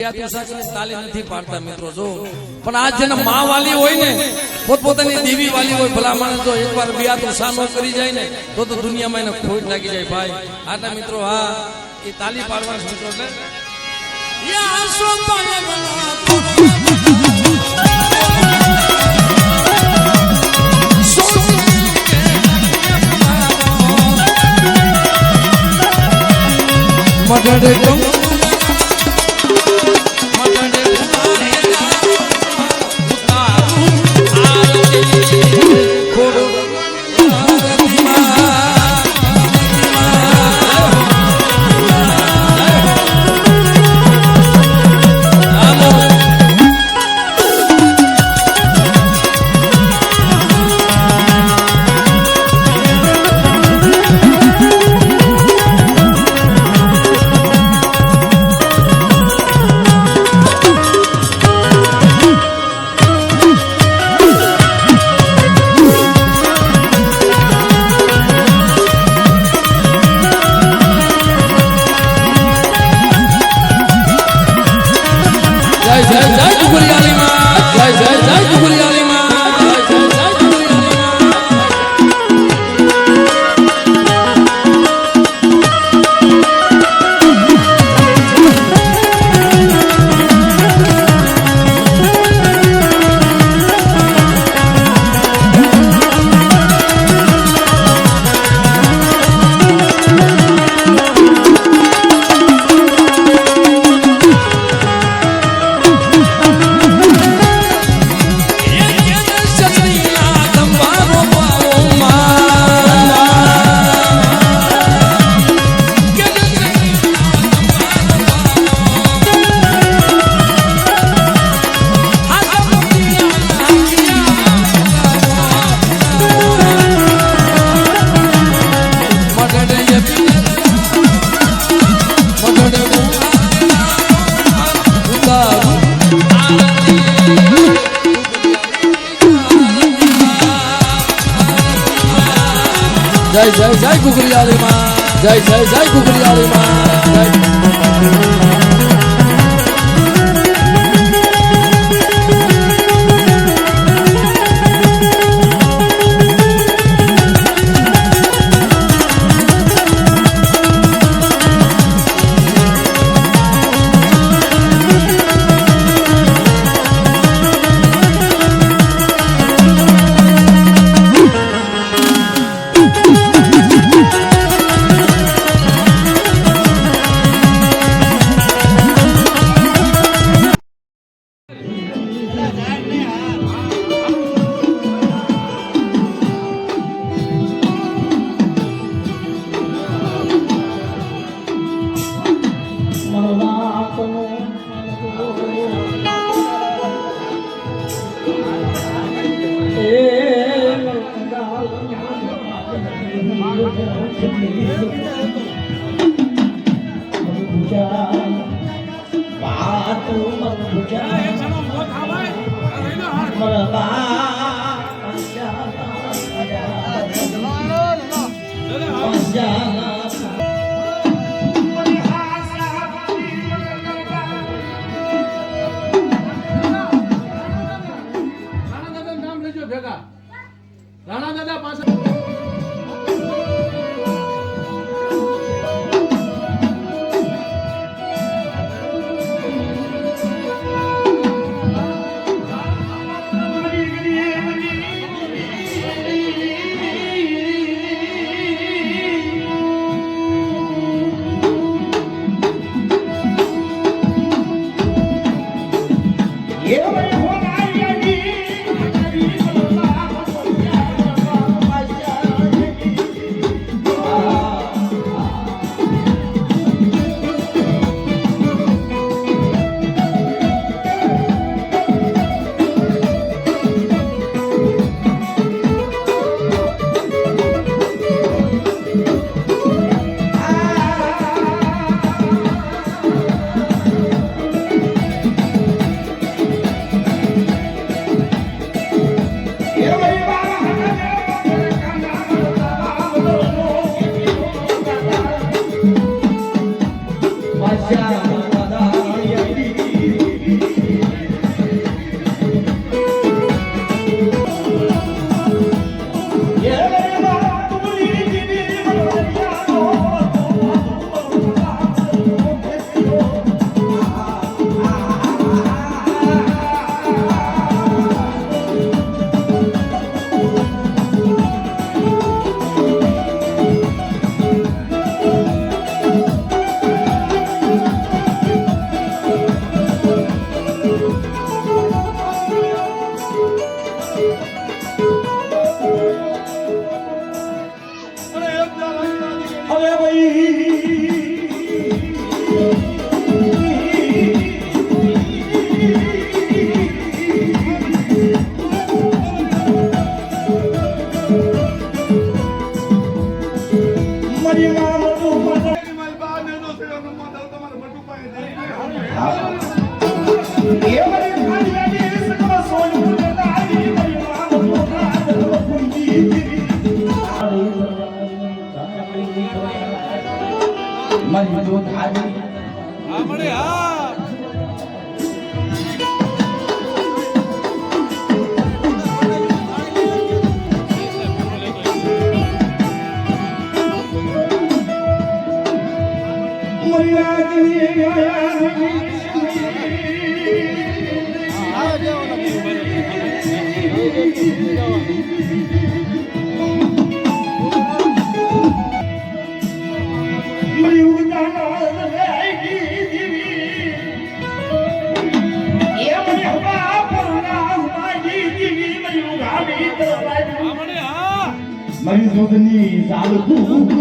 તાલી નથી પાડતા મિત્રો જો પણ આ જેને માં વાલી હોય ને પોતપોતાની દેવી વાલી હોય ભલા માણસ જો એકવાર બિયા તો સાનો કરી જાય ને તો દુનિયામાં એને ખોટ લાગી જાય ભાઈ આટલા મિત્રો હા એ તાલી પાડવાના મિત્રો એટલે યા સોપાને મડડે જય જય જય ગુગરિયાળી માં જય જય જય ગુગરિયાળી માં જય રાણા દાદા પાસે મારી જોત હાજી હા મળે હા મારી જોતની ઝાલકું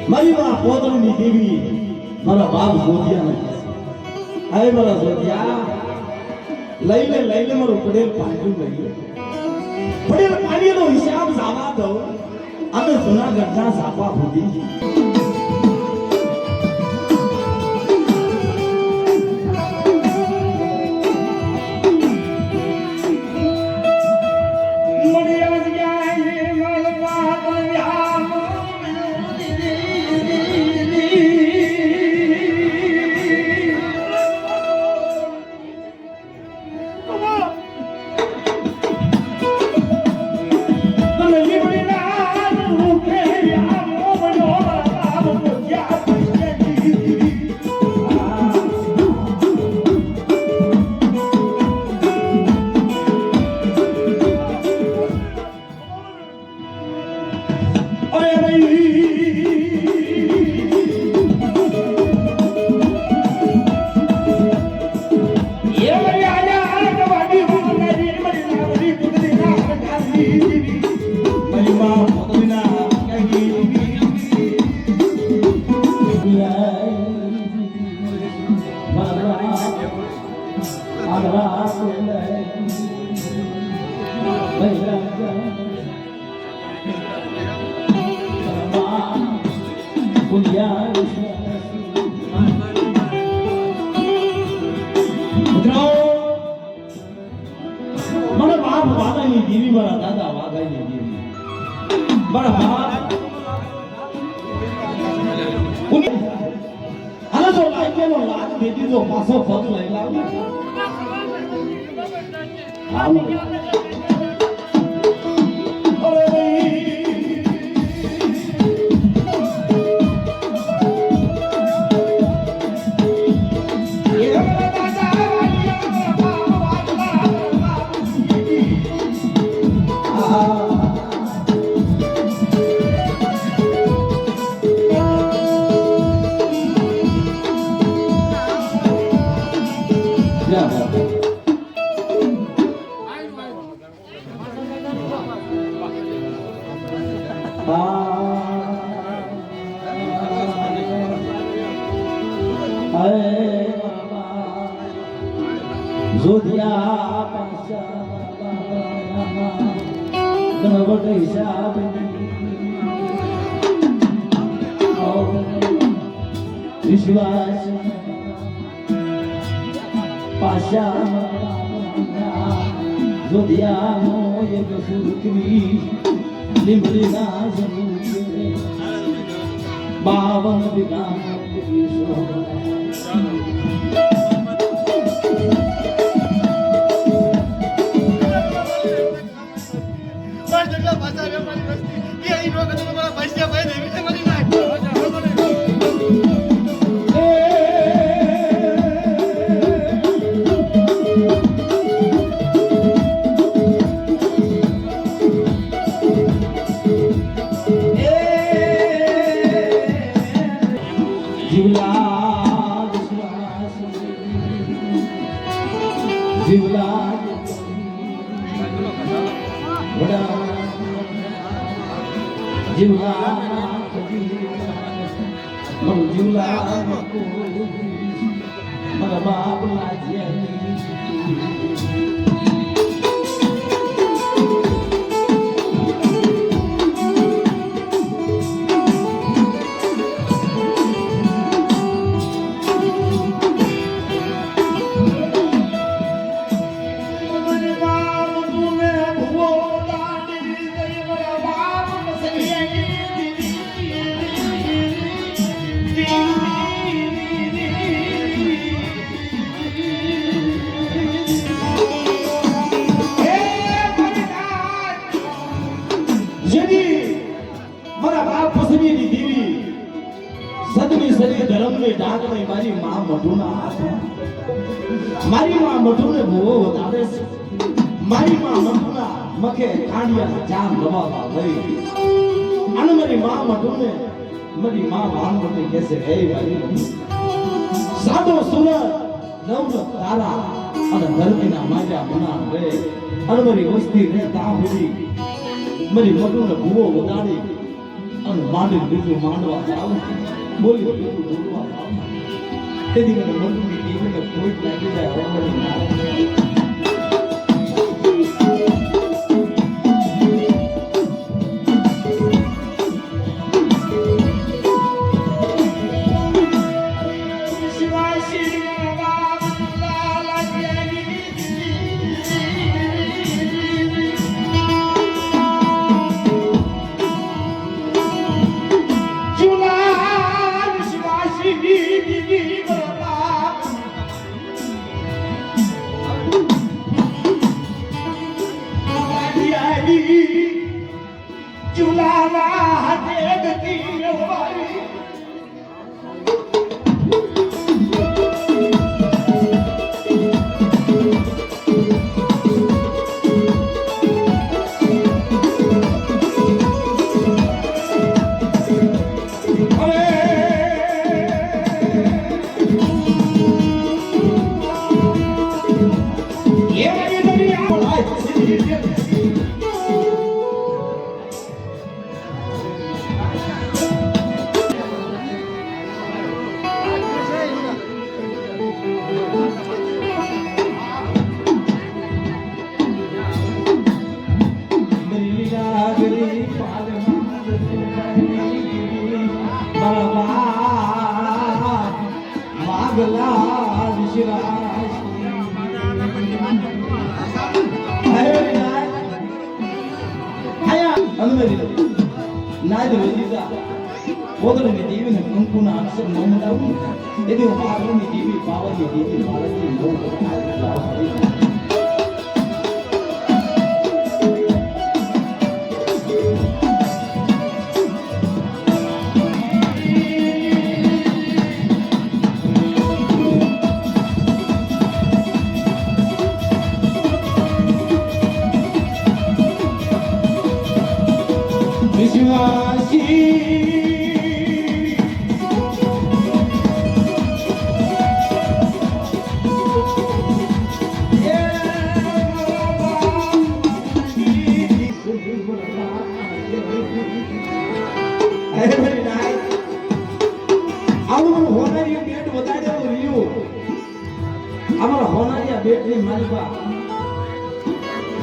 મારી માં પોતળની દેવી મારા બાપ જોધિયા હાય મારા જોધિયા લઈ લે મારું પડેલ પાણી લઈ લે પડેલ પાણીનો હિસાબ સાવા દો અમે જૂનાગઢના સાપા ભૂલી મને બાપ વાગાની દેવી મારા દાદા વાગાની દેવી મારા બાપ હાલો તો લાઈકેલો લાગ દેતી તો પાછો પગ લઈ લાવ જોધિયા પાસા ગણવટ હિસાબ વિશ્વાસ પાસા જોધિયાનો એક સુરખી લીમડીના ઝરૂખે 52 વીઘાનો બગીચો મારા બાપ મારી માં મઢુના હાથમાં મારી માં મઢુને ભૂવો વધારે છે મારી માં મઢુના મખે કાંડિયા જામ રવાવા લઈ અને મારી માં મઢુને મારી માં ભાનવતી કહેશે હે મારી સાદો સુરત નવ તારા અને ધરતીના માજા બના રે અને મારી વસ્તી રે તાંભરી મારી મઢુને ભૂવો વધારી અને માંડી બીજું માંડવા જાવ બોલી બીજું બોલવા જાવ તેથી મને મઢુની દીવીને કોઈ લાગી જાય અવગણી ના પોતળની દેવીને કંકુના અક્ષર ન મળાવું એટલે હું પાર્વતીની દેવી પાવનની દેવી ભારતની નવ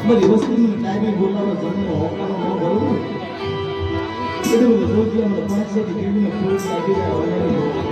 બધી વસ્તુની ટાઈમે બોલાવા જમને હોકાનો ન ભરું એટલે બધું રોજી અમે પાંચસેથી કેવીને ફૂલ લાગી જાય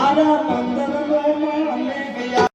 મારા મંદિર નો માલિક